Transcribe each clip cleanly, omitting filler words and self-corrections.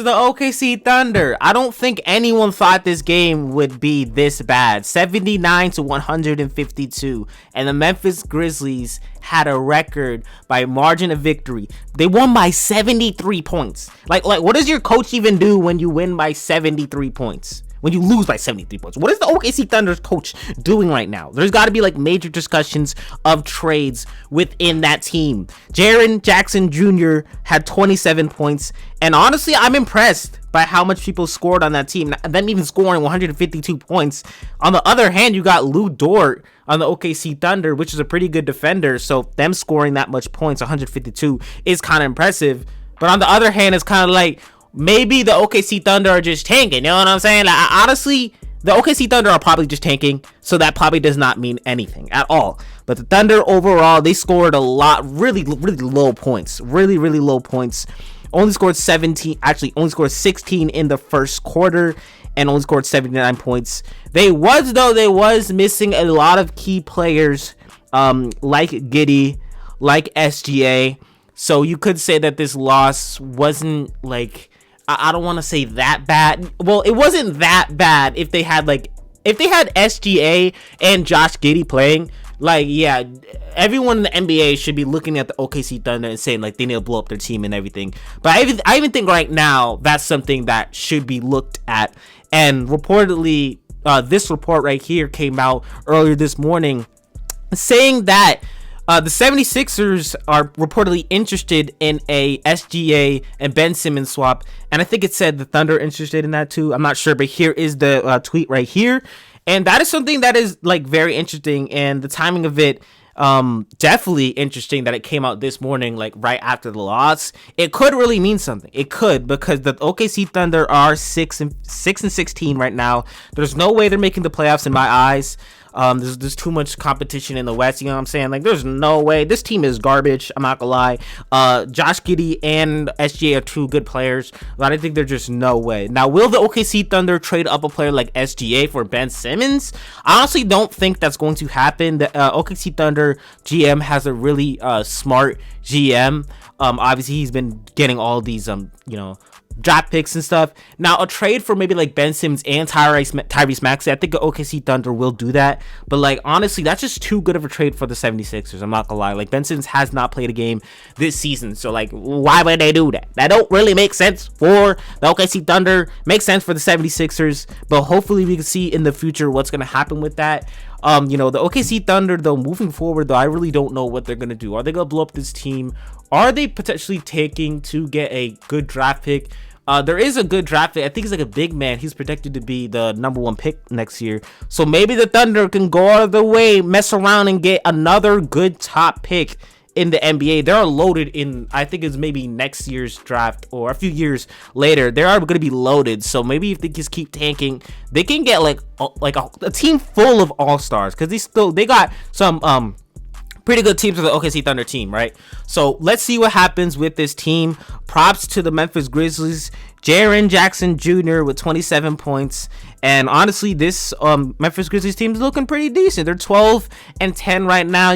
The OKC Thunder. I don't think anyone thought this game would be this bad. 79 to 152. And the Memphis Grizzlies had a record by margin of victory. They won by 73 points. Like what does your coach even do when you win by 73 points? When you lose by 73 points? What is the OKC Thunder's coach doing right now? There's got to be like major discussions of trades within that team. Jaren Jackson Jr. had 27 points. And honestly, I'm impressed by how much people scored on that team. Them even scoring 152 points. On the other hand, you got Lou Dort on the OKC Thunder, which is a pretty good defender. So them scoring that much points, 152, is kind of impressive. But on the other hand, it's kind of like, maybe the OKC Thunder are just tanking. You know what I'm saying? Like, honestly, the OKC Thunder are probably just tanking, so that probably does not mean anything at all. But the Thunder overall, they scored a lot, really low points. Really low points. Only scored 17, actually only scored 16 in the first quarter, and only scored 79 points. They was missing a lot of key players, like Giddey, like SGA. So you could say that this loss wasn't like, I don't want to say that bad. Well, it wasn't that bad if they had SGA and Josh Giddey playing. Like, yeah, everyone in the NBA should be looking at the OKC Thunder and saying like they need to blow up their team and everything. But I even think right now that's something that should be looked at. And reportedly, this report right here came out earlier this morning saying that the 76ers are reportedly interested in a SGA and Ben Simmons swap. And I think it said the Thunder interested in that too. I'm not sure, but here is the tweet right here. And that is something that is like very interesting. And the timing of it, definitely interesting that it came out this morning, like right after the loss. It could really mean something. It could, because the OKC Thunder are 6 and 16 right now. There's no way they're making the playoffs in my eyes. There's too much competition in the West, you know what I'm saying? Like, there's no way. This team is garbage, I'm not gonna lie. Josh Giddey and SGA are two good players, but I think there's just no way. Now, will the OKC Thunder trade up a player like SGA for Ben Simmons? I honestly don't think that's going to happen. The OKC Thunder GM has a really smart GM. Obviously, he's been getting all these, draft picks and stuff. Now, a trade for maybe like Ben Simmons and Tyrese Maxey, I think the OKC Thunder will do that. But like, honestly, that's just too good of a trade for the 76ers. I'm not gonna lie. Like, Ben Simmons has not played a game this season, so like, why would they do that? That don't really make sense for the OKC Thunder. Makes sense for the 76ers, but hopefully we can see in the future what's gonna happen with that. The OKC Thunder, though, moving forward, though, I really don't know what they're gonna do. Are they gonna blow up this team? Are they potentially taking to get a good draft pick? There is a good draft pick. I think he's like a big man. He's projected to be the #1 pick next year. So maybe the Thunder can go out of the way, mess around, and get another good top pick in the NBA. They're loaded in, I think it's maybe next year's draft or a few years later. They are going to be loaded. So maybe if they just keep tanking, they can get like a team full of all-stars, because they got some pretty good teams for the OKC Thunder team, right? So let's see what happens with this team. Props to the Memphis Grizzlies. Jaren Jackson Jr. with 27 points. And honestly, this Memphis Grizzlies team is looking pretty decent. They're 12-10 right now,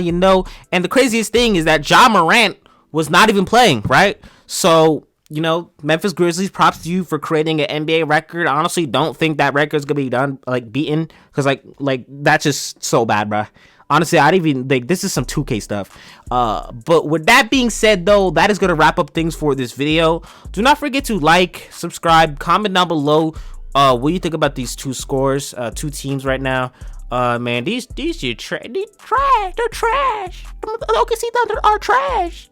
And the craziest thing is that Ja Morant was not even playing, right? So, Memphis Grizzlies, props to you for creating an NBA record. I honestly don't think that record is going to be beaten, because like that's just so bad, bruh. Honestly, I didn't even think this is some 2K stuff. But with that being said, though, that is going to wrap up things for this video. Do not forget to like, subscribe, comment down below what you think about these two scores, two teams right now. Man, these trash. They're trash. The OKC Thunder are trash.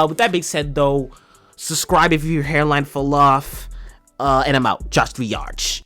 With that being said, though, subscribe if your hairline fell off. And I'm out. Just 3 yards.